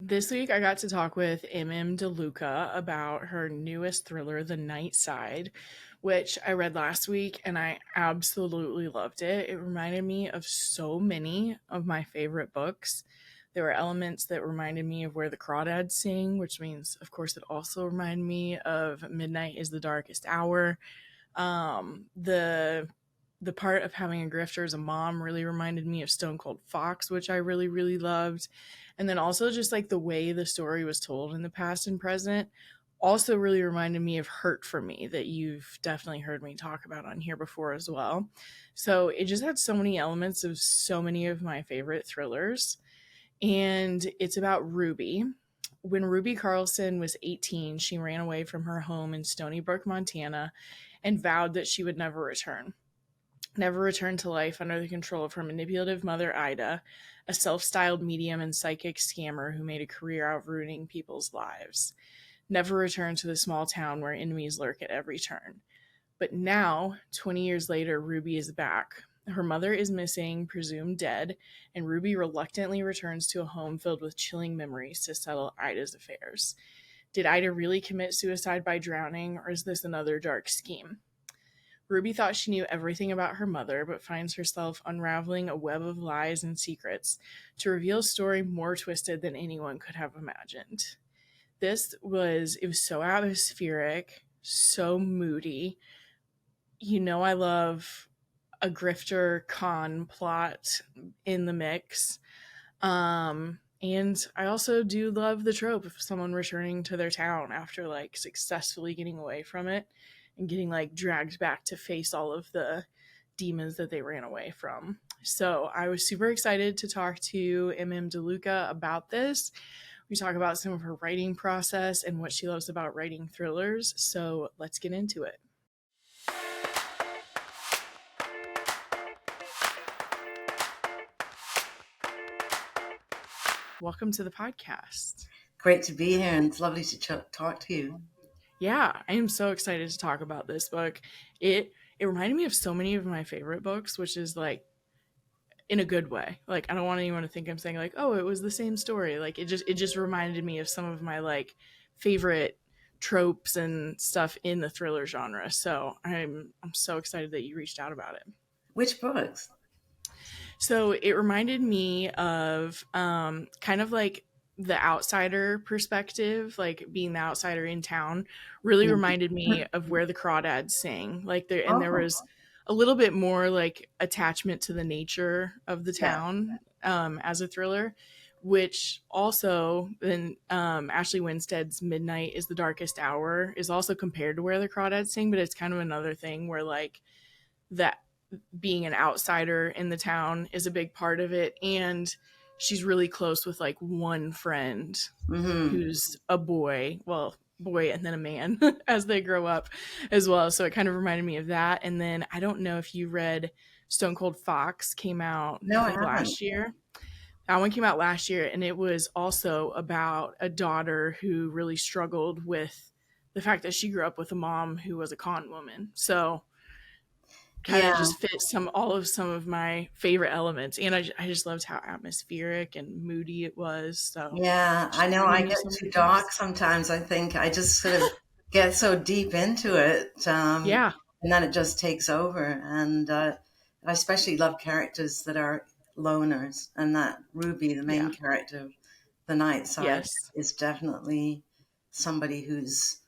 This week I got to talk with DeLuca about her newest thriller, The Night Side, which I read last week and I absolutely loved it. It reminded me of so many of my favorite books. There were elements that reminded me of Where the Crawdads Sing, which means, of course, it also reminded me of Midnight is the Darkest Hour. The part of having a grifter as a mom really reminded me of Stone Cold Fox, which I really, really loved. And then also just like the way the story was told in the past and present also really reminded me of Hurt for Me, that you've definitely heard me talk about on here before as well. So it just had so many elements of so many of my favorite thrillers. And it's about Ruby. When Ruby Carlson was 18, she ran away from her home in Stony Brook, Montana, and vowed that she would never return to life under the control of her manipulative mother, Ida, a self-styled medium and psychic scammer who made a career out of ruining people's lives. Never return to the small town where enemies lurk at every turn. But now, 20 years later, Ruby is back. Her mother is missing, presumed dead, and Ruby reluctantly returns to a home filled with chilling memories to settle Ida's affairs. Did Ida really commit suicide by drowning, or is this another dark scheme? Ruby thought she knew everything about her mother, but finds herself unraveling a web of lies and secrets to reveal a story more twisted than anyone could have imagined. It was so atmospheric, so moody. You know, I love a grifter con plot in the mix. And I also do love the trope of someone returning to their town after like successfully getting away from it and getting like dragged back to face all of the demons that they ran away from. So I was super excited to talk to DeLuca about this. We talk about some of her writing process and what she loves about writing thrillers. So let's get into it. Welcome to the podcast. Great to be here, and it's lovely to talk to you. Yeah, I am so excited to talk about this book. It reminded me of so many of my favorite books, which is like in a good way. Like I don't want anyone to think I'm saying like, oh, it was the same story. Like it just reminded me of some of my like favorite tropes and stuff in the thriller genre. So I'm so excited that you reached out about it. Which books? So it reminded me of kind of like the outsider perspective, like being the outsider in town, really reminded me of Where the Crawdads Sing. There Oh, was a little bit more like attachment to the nature of the yeah, town as a thriller, which also then Ashley Winstead's Midnight is the Darkest Hour is also compared to Where the Crawdads Sing, but it's kind of another thing where like that being an outsider in the town is a big part of it, and she's really close with like one friend who's a boy and then a man as they grow up as well. So it kind of reminded me of that. And then I don't know if you read Stone Cold Fox, came out No, I I think haven't. last year. That one came out last year, and it was also about a daughter who really struggled with the fact that she grew up with a mom who was a con woman. So kind of Yeah, just fit some of my favorite elements, and I just loved how atmospheric and moody it was. So yeah, I just know reminded I me of get so many too dark things. sometimes. I think I just sort of get so deep into it, Yeah, and then it just takes over. And I especially love characters that are loners, and that Ruby, the yeah, main character of The Night Side, yes, is definitely somebody who's,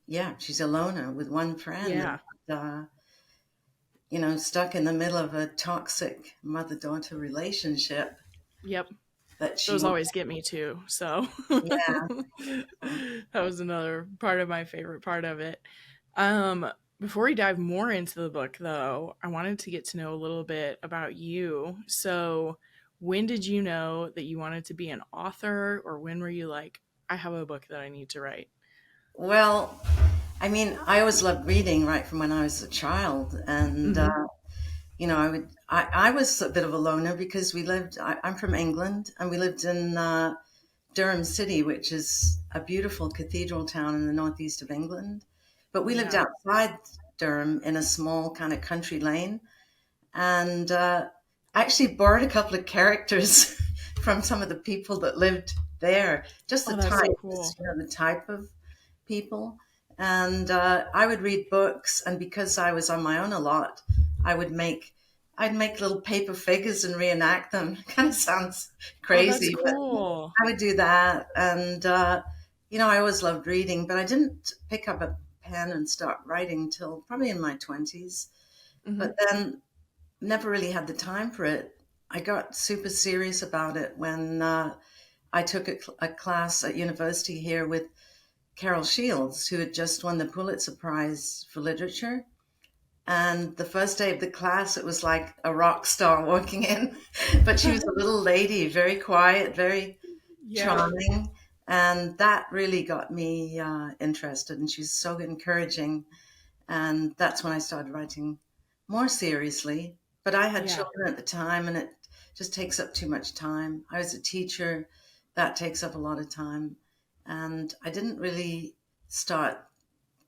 yeah, she's a loner with one friend. yeah, Stuck in the middle of a toxic mother-daughter relationship yep. that she Those wants. always get me too. So Yeah. that was another part of my favorite part of it. Um, Before we dive more into the book, though, I wanted to get to know a little bit about you. So, when did you know that you wanted to be an author, or when were you like, I have a book that I need to write? Well, I mean, I always loved reading right from when I was a child, and Mm-hmm. I was a bit of a loner because I'm from England, and we lived in Durham City, which is a beautiful cathedral town in the northeast of England. But we lived Yeah. outside Durham in a small kind of country lane, and I actually borrowed a couple of characters from some of the people that lived there, just Oh, that's so cool. the type of people. And I would read books, and because I was on my own a lot, I would make I'd make little paper figures and reenact them. Kind of sounds Oh, that's crazy, but cool. I would do that. And I always loved reading, but I didn't pick up a pen and start writing till probably in my 20s. Hmm. But then never really had the time for it. I got super serious about it when I took a class at university here with Carol Shields, who had just won the Pulitzer Prize for Literature. And the first day of the class, it was like a rock star walking in. But she was a little lady, very quiet, very Yeah. charming. And that really got me interested. And she's so encouraging. And that's when I started writing more seriously. But I had Yeah. children at the time, and it just takes up too much time. I was a teacher, that takes up a lot of time. And I didn't really start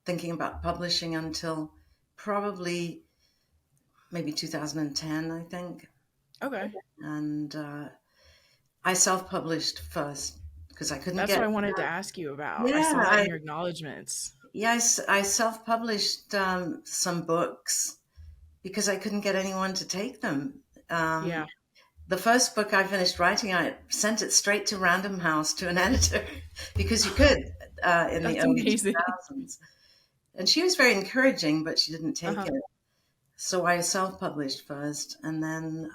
thinking about publishing until probably maybe 2010, I think. Okay. And I self published first because I couldn't That's get, what I wanted to ask you about. I yeah, saw that in your acknowledgments. I self published some books because I couldn't get anyone to take them. Um, Yeah. the first book I finished writing, I sent it straight to Random House to an editor because you could in the That's early amazing. 2000s. And she was very encouraging, but she didn't take Uh-huh. it. So I self published first. And then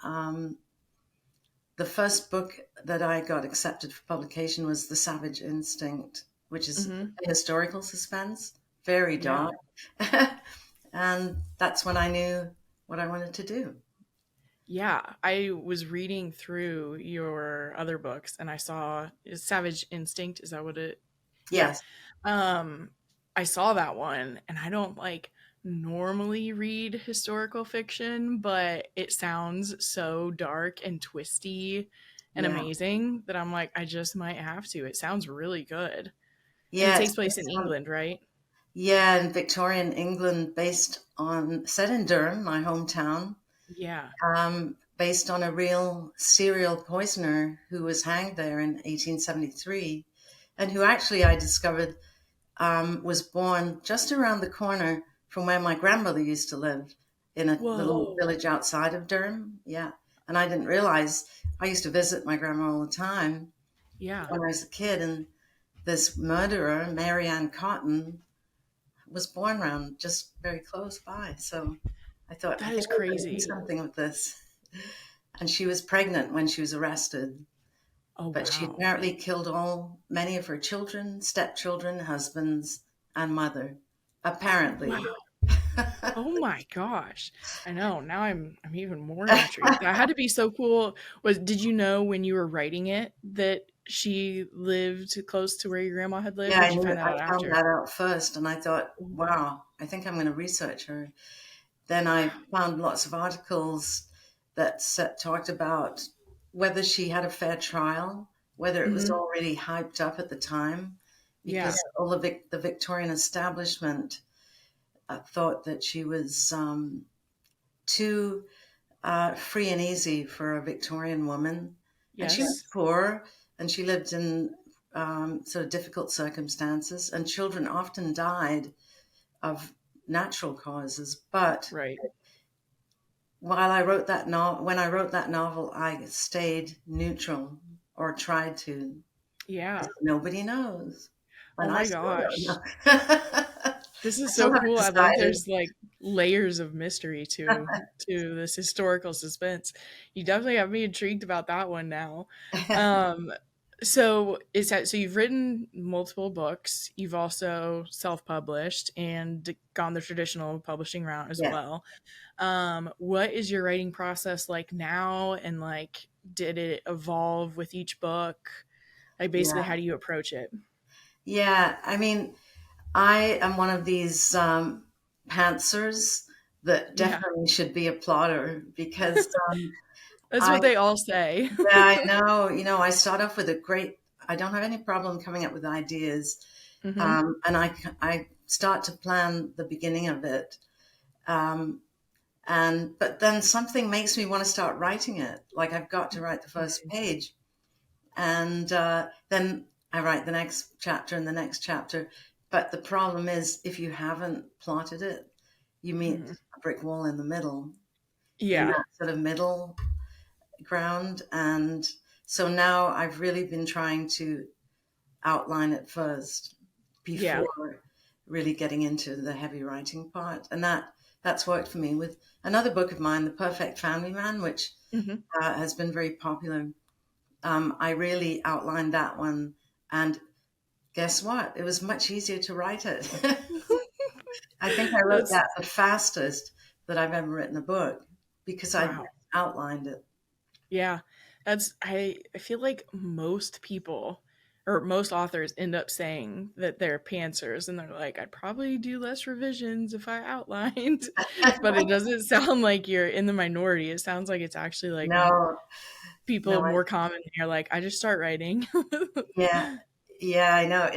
the first book that I got accepted for publication was The Savage Instinct, which is Hmm. a historical suspense, very Yeah. dark. And that's when I knew what I wanted to do. Yeah. I was reading through your other books and I saw Savage Instinct. Is that what it? Yeah. Yes. Um, I saw that one and I don't like normally read historical fiction, but it sounds so dark and twisty and Yeah. amazing that I'm like, I just might have to. It sounds really good. And it Yeah. takes place in England, right? Yeah. In Victorian England, set in Durham, my hometown, Yeah. based on a real serial poisoner who was hanged there in 1873, and who actually I discovered was born just around the corner from where my grandmother used to live in the little Whoa. village outside of Durham. Yeah. And I didn't realize I used to visit my grandma all the time Yeah. when I was a kid. And this murderer, Mary Ann Cotton, was born around just very close by. So I thought, I That is think I'm going to do crazy. something with this. And she was pregnant when she was arrested, Oh, but she wow. apparently killed many of her children, stepchildren, husbands, and mother. Apparently. Wow. Oh my gosh. I know. Now I'm even more intrigued. That had to be so cool. Did you know when you were writing it that she lived close to where your grandma had lived, Yeah, or I did you knew find it. that I out found after? that out first, and I thought, wow, I think I'm going to research her. Then I found lots of articles that talked about whether she had a fair trial, whether it was Hmm. already hyped up at the time, Yeah. because all the Victorian establishment thought that she was too free and easy for a Victorian woman. And she was Yes. poor, and she lived in sort of difficult circumstances, and children often died of natural causes. But Right. when I wrote that novel, I stayed neutral, or tried to, Yeah. because nobody knows, Oh and I my still don't gosh. know. I This is still so haven't cool. I love decided. there's like layers of mystery to this historical suspense. You definitely have me intrigued about that one now. Um so is that so you've written multiple books, you've also self-published and gone the traditional publishing route as Yeah, well. What is your writing process like now, and like did it evolve with each book? Like basically yeah, how do you approach it? yeah. I mean, I am one of these pantsers that Yeah. definitely should be a plotter because That's I, what they all say. yeah, I know, I start off with I don't have any problem coming up with ideas. Hmm. And I start to plan the beginning of it. Um, but then something makes me want to start writing it. Like I've got to write the first page. And then I write the next chapter and the next chapter. But the problem is, if you haven't plotted it, you meet Mhm. a brick wall in the middle, in Yeah. that sort of middle ground. And so now I've really been trying to outline it first Yeah. before really getting into the heavy writing part. And that's worked for me. With another book of mine, The Perfect Family Man, which Mhm. has been very popular, I really outlined that one. And guess what? It was much easier to write it. I think I wrote That's that the fastest that I've ever written a book because I wow. outlined it. Yeah. I feel like most people or most authors end up saying that they're pantsers and they're like, I'd probably do less revisions if I outlined. But it doesn't sound like you're in the minority. It sounds like it's actually like No, no, people more common. You're like, I just start writing. yeah, yeah, I know.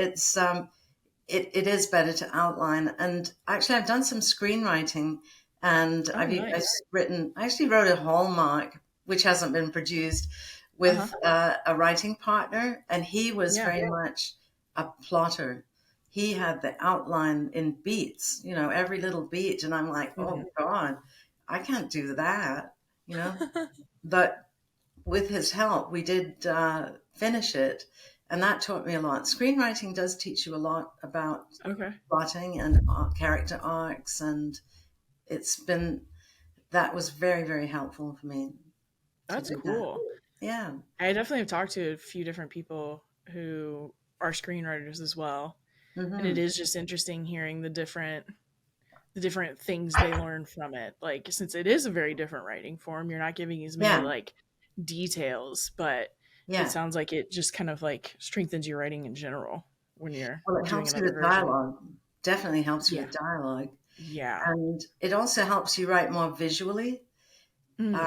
It is better to outline. And actually, I've done some screenwriting, and Oh, nice. I actually wrote a Hallmark, which hasn't been produced, Uh-huh. with a writing partner, and he was Yeah. very much a plotter. He had the outline in beats, every little beat, and I'm like, oh Mhm. God, I can't do that. But with his help, we did finish it, and that taught me a lot. Screenwriting does teach you a lot about Okay. plotting and character arcs, and it's been that was very, very helpful for me to That's do that. cool. Yeah. I definitely have talked to a few different people who are screenwriters as well. And it Hmm. is just interesting hearing the different things they learn from it. Like since it is a very different writing form, you're not giving as many Yeah. like details, but it Yeah. sounds like it just kind of like strengthens your writing in general when you're Well, it doing helps you another with version. dialogue. Definitely helps you Yeah. with dialogue, Yeah. and it also helps you write more visually. Mm,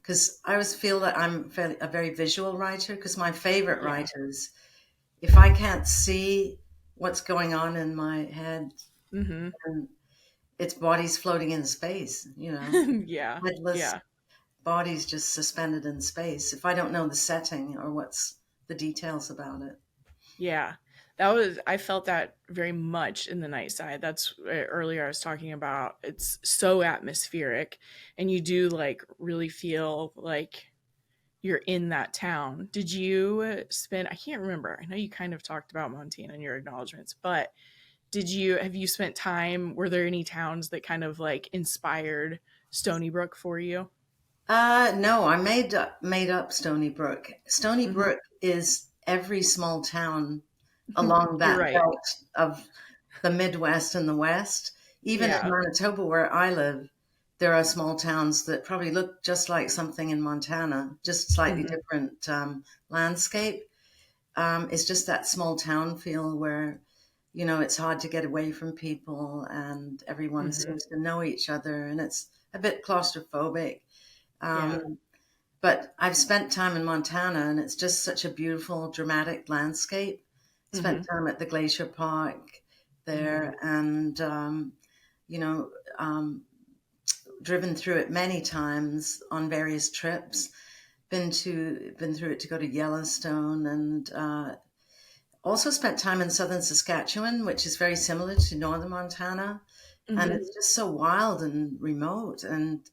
Because I always feel that I'm a very visual writer. Because my favorite yeah. writers, if I can't see what's going on in my head, Hmm. and it's bodies floating in space, Yeah. headless Yeah. bodies just suspended in space. If I don't know the setting or what's the details about it. Yeah. That was I felt that very much in The Night Side. That's earlier I was talking about. It's so atmospheric and you do like really feel like you're in that town. Did you spend I can't remember. I know you kind of talked about Montana in your acknowledgments, but have you spent time were there any towns that kind of like inspired Stony Brook for you? No, I made up Stony Brook. Stony Mhm. Brook is every small town along You're that right. belt of the Midwest and the West. Even in Yeah. Manitoba, where I live, there are small towns that probably look just like something in Montana, just slightly Mhm. different landscape. It's just that small town feel where, it's hard to get away from people and everyone Mhm. seems to know each other and it's a bit claustrophobic. Yeah. Um, but I've spent time in Montana and it's just such a beautiful, dramatic landscape. Spent Mhm. time at the Glacier Park Mhm. there and, you know, um, driven through it many times on various trips. Been through it to go to Yellowstone and also spent time in southern Saskatchewan, which is very similar to northern Montana. And Mhm. it's just so wild and remote and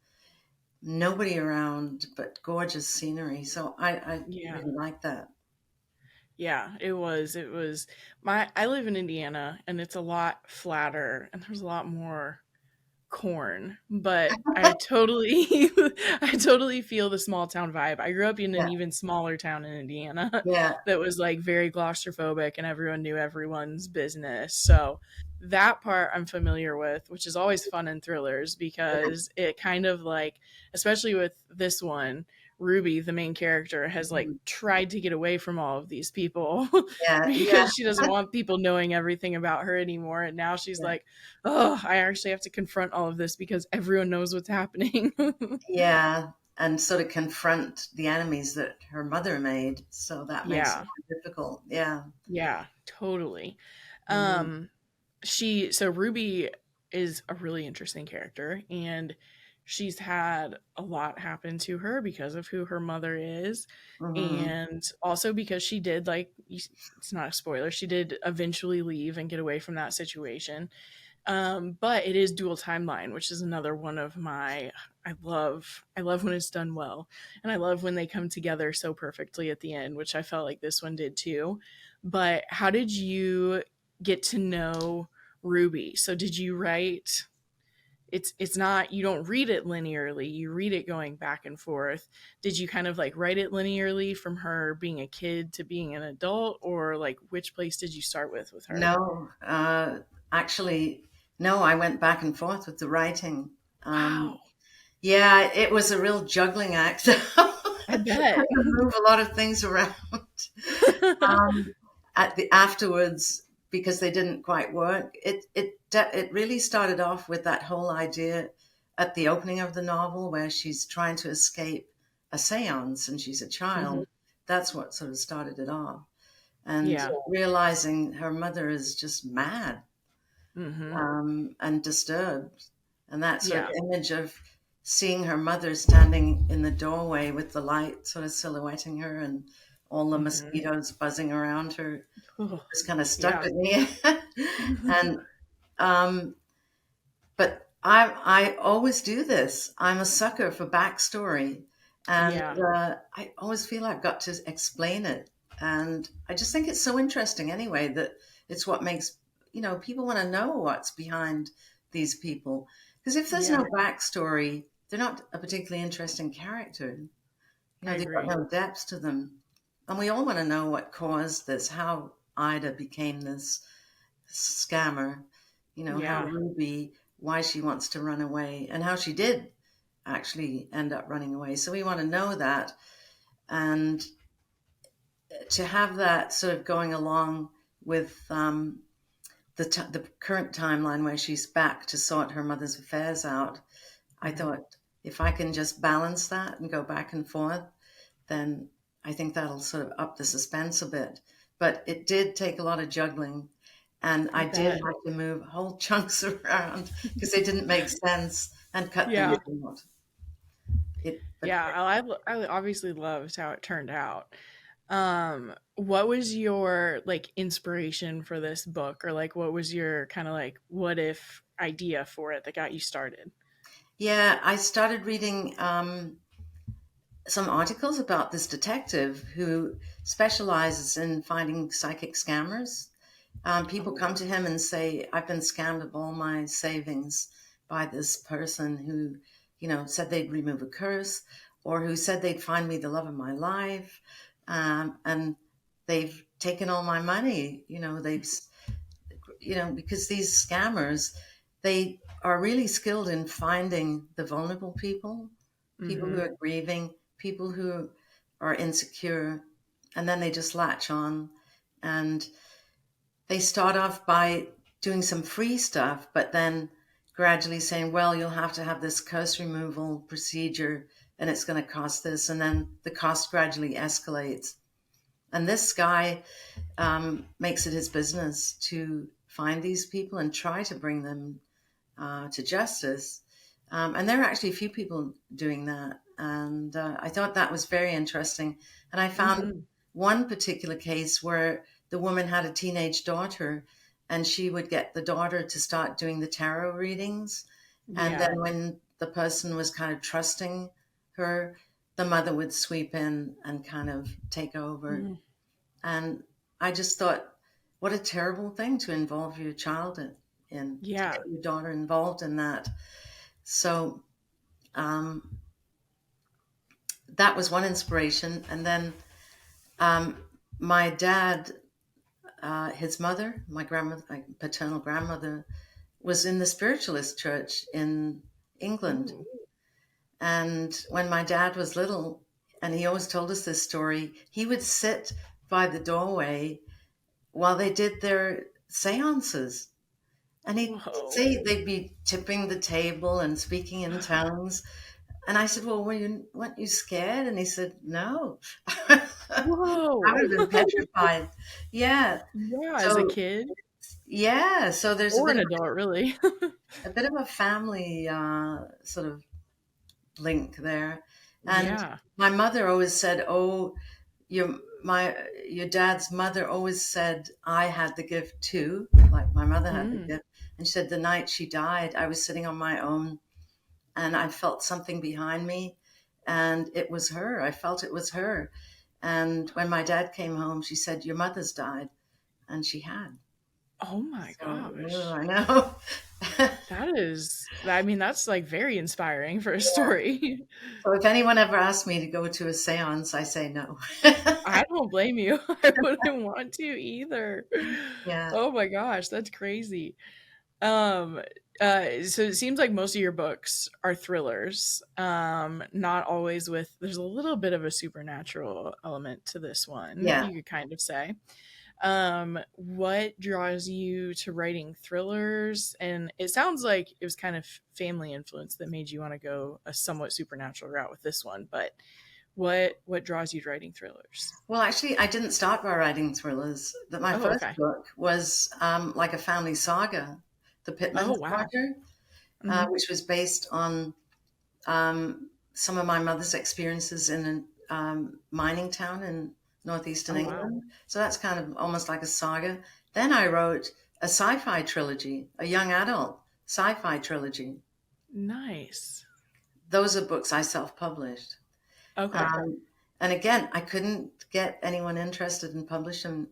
nobody around, but gorgeous scenery. So I Yeah. really like that. Yeah, it was. It was my I live in Indiana and it's a lot flatter and there's a lot more corn, but I totally I totally feel the small town vibe. I grew up in an Yeah, even smaller town in Indiana yeah. that was like very claustrophobic and everyone knew everyone's business. So that part I'm familiar with, which is always fun in thrillers because it kind of like especially with this one, Ruby, the main character, has like Mhm. tried to get away from all of these people Yeah, yeah, because she doesn't want people knowing everything about her anymore. And now she's yeah. like, oh, I actually have to confront all of this because everyone knows what's happening. Yeah, and sort of confront the enemies that her mother made. So that makes it Yeah, more difficult. Yeah. yeah, totally. Hmm. Um, so Ruby is a really interesting character, and she's had a lot happen to her because of who her mother is. Mm-hmm. And also because she did, like, it's not a spoiler, she did eventually leave and get away from that situation. But it is dual timeline, which is another one of my, I love when it's done well. And I love when they come together so perfectly at the end, which I felt like this one did too. But how did you get to know Ruby? So did you write, it's not, you don't read it linearly, you read it going back and forth. Did you kind of like write it linearly from her being a kid to being an adult, or like which place did you start with her? No, actually, no, I went back and forth with the writing. Wow. Yeah, it was a real juggling act. I Had bet. to move a lot of things around um, at the afterwards because they didn't quite work. It really started off with that whole idea at the opening of the novel where she's trying to escape a séance and she's a Hmm. child. That's what sort of started it off. And Yeah. realizing her mother is just mad Hmm. and disturbed. And that sort of Yeah. image of seeing her mother standing in the doorway with the light sort of silhouetting her and all the Hmm. mosquitoes buzzing around her Oh, just kind of stuck yeah. with me. And um, but I always do this. I'm a sucker for backstory, and Yeah. I always feel I've got to explain it. And I just think it's so interesting anyway that it's what makes people want to know what's behind these people. Because if there's no Yeah. backstory, they're not a particularly interesting character. I They've got agree. no depth to them, and we all want to know what caused this, how Ida became this scammer, how Yeah. Ruby, why she wants to run away, and how she did actually end up running away. So we want to know that. And to have that sort of going along with the current timeline where she's back to sort her mother's affairs out, I Hmm. thought if I can just balance that and go back and forth, then I think that'll sort of up the suspense a bit. But it did take a lot of juggling. And I I did bet. have to move whole chunks around because they didn't make sense and cut things Yeah. out. But Yeah. I obviously loved how it turned out. What was your like inspiration for this book, or like what was your kind of like what if idea for it that got you started? yeah, I started reading some articles about this detective who specializes in finding psychic scammers. People Oh. come to him and say, I've been scammed of all my savings by this person who, said they'd remove a curse or who said they'd find me the love of my life. And they've taken all my money. Because these scammers, they are really skilled in finding the vulnerable people, people who Mm-hmm. are grieving, people who are insecure, and then they just latch on. And they start off by doing some free stuff, but then gradually saying, well, you'll have to have this curse removal procedure and it's going to cost this. And then the cost gradually escalates. And this guy makes it his business to find these people and try to bring them to justice. And there are actually a few people doing that. And I thought that was very interesting. And I found Mm-hmm. one particular case where the woman had a teenage daughter and she would get the daughter to start doing the tarot readings. And then Yeah. when the person was kind of trusting her, the mother would sweep in and kind of take over. Mm-hmm. And I just thought, what a terrible thing to involve your child in, to get Yeah. your daughter involved in that. So um, that was one inspiration. And then um, my dad, his mother, my grandmother, my paternal grandmother, was in the spiritualist church in England. Ooh. And when my dad was little, and he always told us this story, he would sit by the doorway while they did their seances. And he'd Whoa. say they'd be tipping the table and speaking in tongues. And I said, well, weren't you scared? And he said, no. I would Whoa. have been petrified. Yeah. Yeah, as a So, kid yeah. So there's or an adult, really. a bit of a family sort of link there. And Yeah. my mother always said, "Oh, your my your dad's mother always said I had the gift too, like my mother had the Mm. gift." And she said the night she died, I was sitting on my own, and I felt something behind me, and it was her. I felt it was her. And when my dad came home, she said, "Your mother's died," and she had. Oh my So, gosh. I know. That is, I mean, that's like very inspiring for a story. So if anyone ever asks me to go to a seance, I say no. I don't blame you. I wouldn't want to either. Yeah. Oh my gosh, that's crazy. Um, so it seems like most of your books are thrillers. Not always with, there's a little bit of a supernatural element to this one, Yeah. you could kind of say. What draws you to writing thrillers? And it sounds like it was kind of family influence that made you want to go a somewhat supernatural route with this one, but what draws you to writing thrillers? Well, actually, I didn't start by writing thrillers. That my Oh, first okay. book was like a family saga, The Pittman Oh, wow. Saga, Hmm. which was based on some of my mother's experiences in a mining town in northeastern Oh, wow. England. So that's kind of almost like a saga. Then I wrote a sci-fi trilogy, a young adult sci-fi trilogy. Nice. Those are books I self-published. Okay. Um, and again, I couldn't get anyone interested in publishing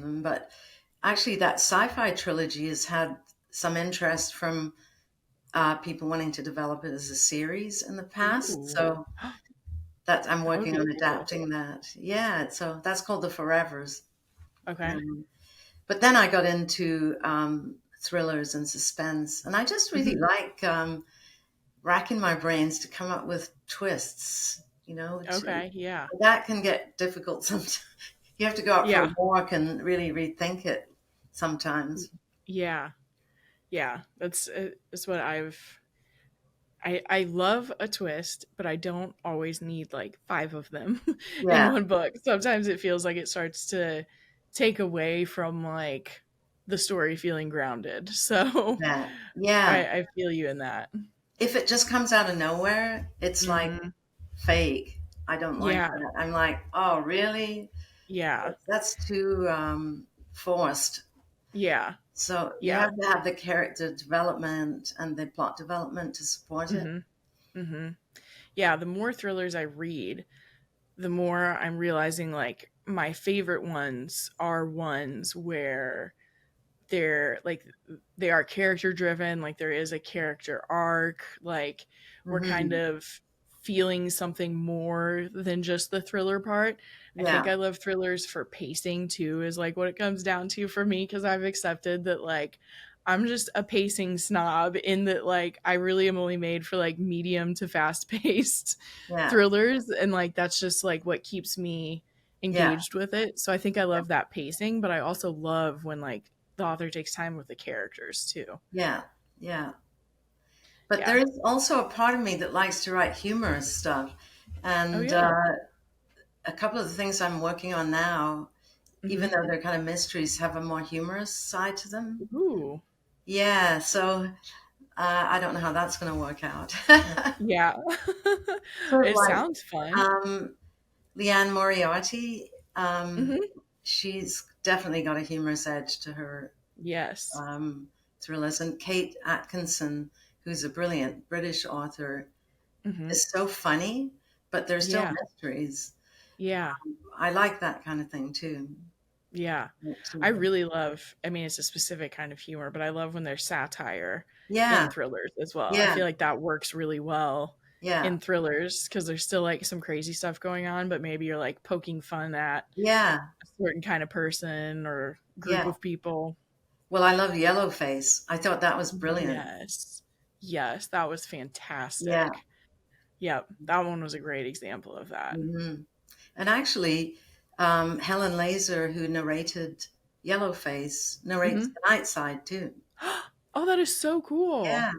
them, but actually, that sci-fi trilogy has had some interest from people wanting to develop it as a series in the past. Ooh. So that I'm That would working be on cool. adapting that. Yeah, so that's called the Forevers. Okay. Um, but then I got into thrillers and suspense, and I just really Hmm. like racking my brains to come up with twists. Okay. Yeah. That can get difficult sometimes. You have to go out for a Yeah. walk and really rethink it sometimes. Yeah. Yeah. That's what I love a twist, but I don't always need like five of them in Yeah, one book. Sometimes it feels like it starts to take away from like the story feeling grounded. So yeah, yeah. I feel you in that. If it just comes out of nowhere, it's like Hmm. fake. I don't like Yeah. that. I'm like, oh, really? Yeah. That's too forced. Yeah. So you Yeah. have to have the character development and the plot development to support it. Hmm. Hmm. Yeah. The more thrillers I read, the more I'm realizing like my favorite ones are ones where they're like they are character driven, like there is a character arc, like we're kind Hmm. of feeling something more than just the thriller part. I think Yeah, I love thrillers for pacing too, is like what it comes down to for me, because I've accepted that like I'm just a pacing snob in that like I really am only made for like medium to fast paced yeah, thrillers, and like that's just like what keeps me yeah, engaged with it. So I think I love that pacing, but I also love when like the author takes time with the characters too. yeah, yeah. But there Yeah. is also a part of me that likes to write humorous stuff. Oh And yeah. a couple of the things I'm working on now, even Hmm. though they're kind of mysteries, have a more humorous side to them. Ooh. Yeah, so I don't know how that's going to work out. Yeah. Sort of It like sounds fun. um, Leanne Moriarty. Hmm. She's definitely got a humorous edge to her Yes. um, thrillers. And Kate Atkinson, who's a brilliant British author, Hmm. is so funny, but they're still Yeah. mysteries. Yeah. I like that kind of thing too. Yeah. I really love, I mean, it's a specific kind of humor, but I love when there's satire in Yeah, thrillers as well. I yeah, feel like that works really well yeah, in thrillers because there's still like some crazy stuff going on, but maybe you're like poking fun at yeah, a certain kind of person or group yeah. of people. Well, I love Yellowface. I thought that was brilliant. Yes. Yes, that was Yeah. fantastic. Yep, that one was a great example of that. Hmm. And actually, Helen Laser, who narrated Yellowface, narrates Mhm. The Night Side too. Oh, that is so cool. Yeah,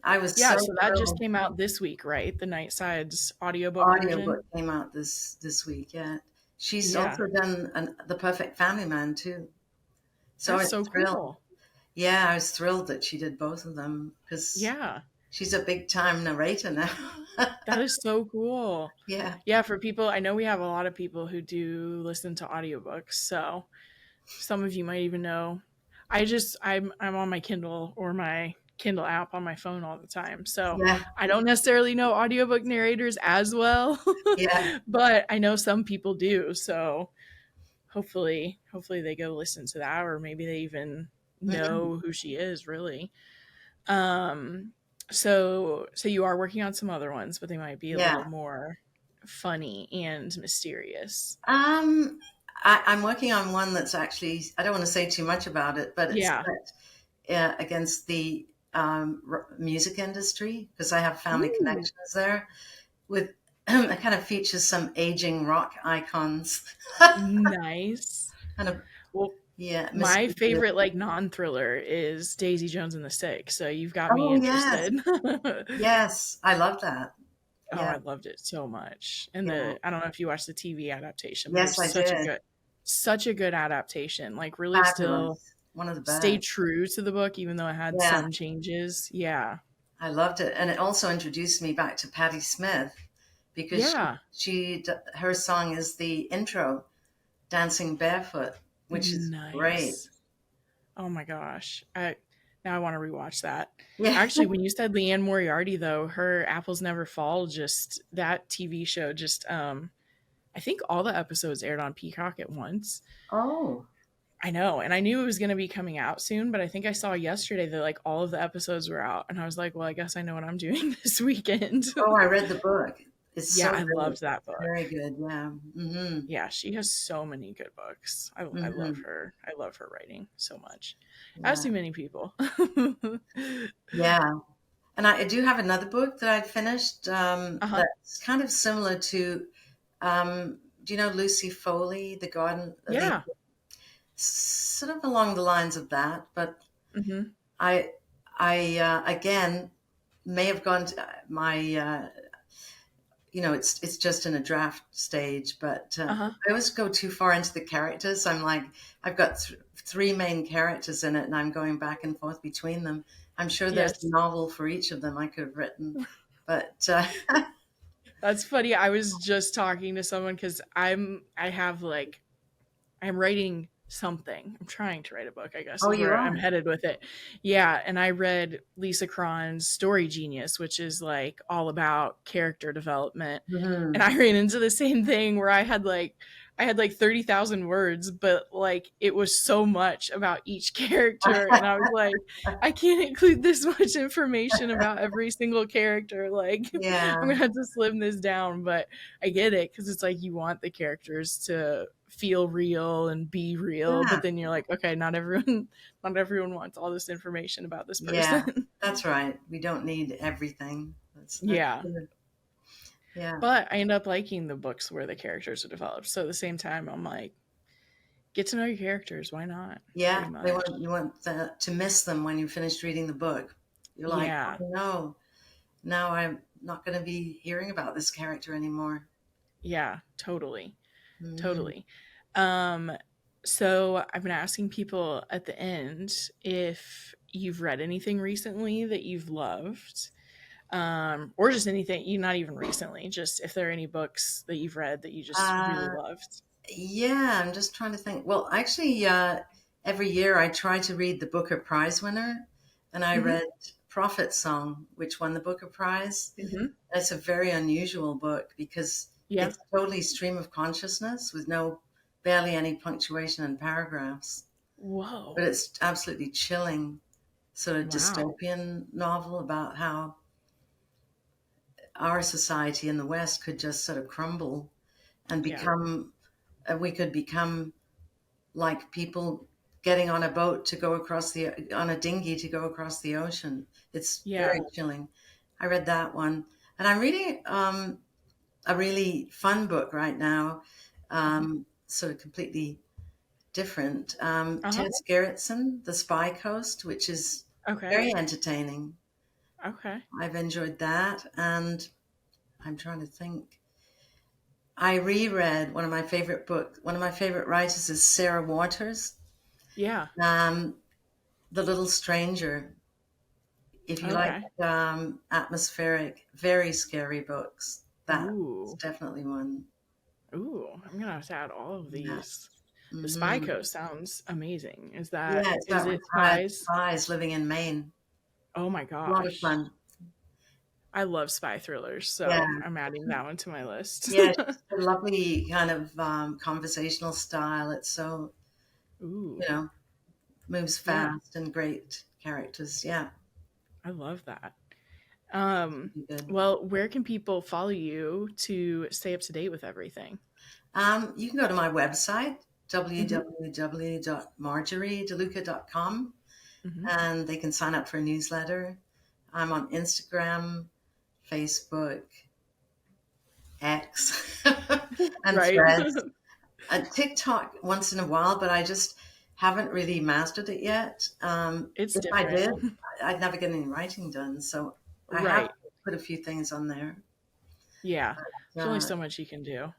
I was Yeah, so so that just thrilled. came out this week, right? The Night Side's audiobook Audiobook version? came out this week. Yeah, she's Yeah, also done The Perfect Family Man too. So I that's was so thrilled. cool. Yeah, I was thrilled that she did both of them because Yeah. she's a big time narrator now. That is so cool. Yeah, Yeah, for people, I know we have a lot of people who do listen to audiobooks, so some of you might even know. I'm on my Kindle or my Kindle app on my phone all the time. So yeah, I don't necessarily know audiobook narrators as well, yeah. but I know some people do. So hopefully they go listen to that, or maybe they even Mhm. know who she is really. Um so you are working on some other ones, but they might be a little Yeah. more funny and mysterious. Um, I'm working on one that's actually, I don't want to say too much about it, but it's Yeah. set against the music industry because I have family Ooh, connections there with, it kind of features some aging rock icons. nice. Kind of, Well, yeah, my mysterious. favorite like non-thriller is Daisy Jones and the Six, so you've got me Oh, yes. interested. Yes. I love that. Oh, Yeah. I loved it so much. And Yeah. the I don't know if you watched the TV adaptation, but it was Yes, I did. such a good adaptation. Like really still Fabulous. One of the stayed best. true to the book even though it had Yeah. some changes. Yeah. I loved it. And it also introduced me back to Patti Smith because Yeah. her song is the intro, Dancing Barefoot, which is great. Nice. Oh my gosh. I Now I want to rewatch that. Yeah. Actually, when you said Leanne Moriarty though, her Apples Never Fall, just that TV show just I think all the episodes aired on Peacock at once. Oh. I know, and I knew it was going to be coming out soon, but I think I saw yesterday that like all of the episodes were out, and I was like, well, I guess I know what I'm doing this weekend. Oh, I read the book. It's Yeah, so I good. loved that book. Very good. Yeah. Hmm. Yeah, she has so many good books. I love Hmm. her. I love her writing so much. As Yeah. do many people. Yeah. And I do have another book that I finished Uh-huh. that's kind of similar to, do you know Lucy Foley, The Garden, the Yeah. sort of along the lines of that, but Mhm. I, again may have gone to my, it's just in a draft stage, but Uh-huh. I always go too far into the characters. I'm like, I've got three main characters in it, and I'm going back and forth between them. I'm sure there's a Yes. novel for each of them I could have written, but That's funny. I was just talking to someone cuz I have like I'm writing something. I'm trying to write a book, I guess, oh, is you where I'm are. headed with it. Yeah, and I read Lisa Cron's Story Genius, which is like all about character development. And Hmm. I ran into the same thing where I had like 30,000 words, but like it was so much about each character and I was like I can't include this much information about every single character. Like I'm Yeah, going to have to slim this down, but I get it cuz it's like you want the characters to feel real and be real, yeah, but then you're like, okay, not everyone wants all this information about this yeah. person. That's right. We don't need everything. That's Yeah. good. Yeah, But I end up liking the books where the characters are developed. So at the same time, I'm like, get to know your characters. Why not? yeah. Pretty They much. want you want to miss them when you finished reading the book. You're like, oh Yeah. no, now I'm not going to be hearing about this character anymore. Yeah. Totally. Hmm. Totally. Um, so I've been asking people at the end if you've read anything recently that you've loved. Or just anything you not even recently, just if there are any books that you've read that you just really Uh, loved. yeah, I'm just trying to think. Well, actually, every year I try to read the Booker Prize winner, and I Hmm. read Prophet Song, which won the Booker Prize. Hmm. It's a very unusual book because Yeah. it's totally stream of consciousness with no barely any punctuation and paragraphs. But Whoa. it's absolutely chilling, sort of Wow. dystopian novel about how our society in the West could just sort of crumble and Yeah. become, we could become like people getting on a boat to go across on a dinghy to go across the ocean. It's Yeah. very chilling. I read that one. And I'm reading a really fun book right now, Uh-huh. sort of completely different. Uh-huh. Ted Gerritsen, The Spy Coast, which is Okay. very entertaining. Okay. I've enjoyed that. And I'm trying to think. I reread one of my favorite writers is Sarah Waters. Yeah. Um, The Little Stranger. if you like Okay. atmospheric, very scary books, that's Ooh. definitely one. Ooh. I'm gonna have to add all of Yeah. these. The Spy Hmm. Coast sounds amazing. Yeah, it's Is about it retired spies? spies living in Maine. Oh my A lot of gosh. fun. I love spy thrillers, Yeah. so I'm adding that one to my list. Yeah, it's just a lovely kind of conversational style. It's so, Ooh. you know, moves Yeah, fast and great characters. Yeah, I love that. it's really good. Well, where can people follow you to stay up to date with everything? You can go to my website, Hmm. www.marjoriedeluca.com, Hmm. and they can sign up for a newsletter. I'm on Instagram, Facebook, X, and Right. Threads. TikTok once in a while, but I just haven't really mastered it yet. It's If I different. did, I'd never get any writing done. So I have Right. put a few things on there. Yeah. There's only Uh, so much you can do.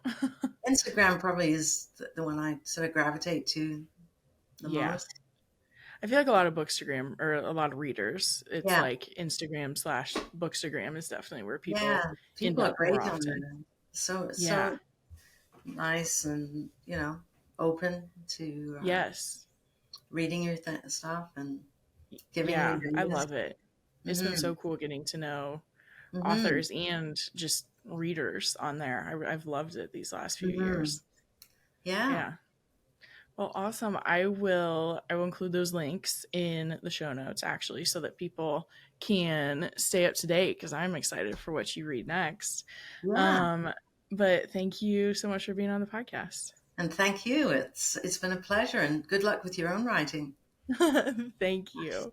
Instagram probably is the one I sort of gravitate to the Yeah. most. I feel like a lot of bookstagram or a lot of readers, it's Yeah, like Instagram/bookstagram is definitely where yeah. people end People are up more great on often. there. So Yeah. so nice and open to Yes. reading your stuff and giving Yeah, I reviews. love it. It's been Hmm. so cool getting to know Hmm. authors and just readers on there. I've loved it these last few Hmm. years. Yeah. Yeah. Well, awesome. I will include those links in the show notes actually so that people can stay up to date because I'm excited for what you read next. Yeah. Um, but thank you so much for being on the podcast. And thank you. It's been a pleasure and good luck with your own writing. Thank you.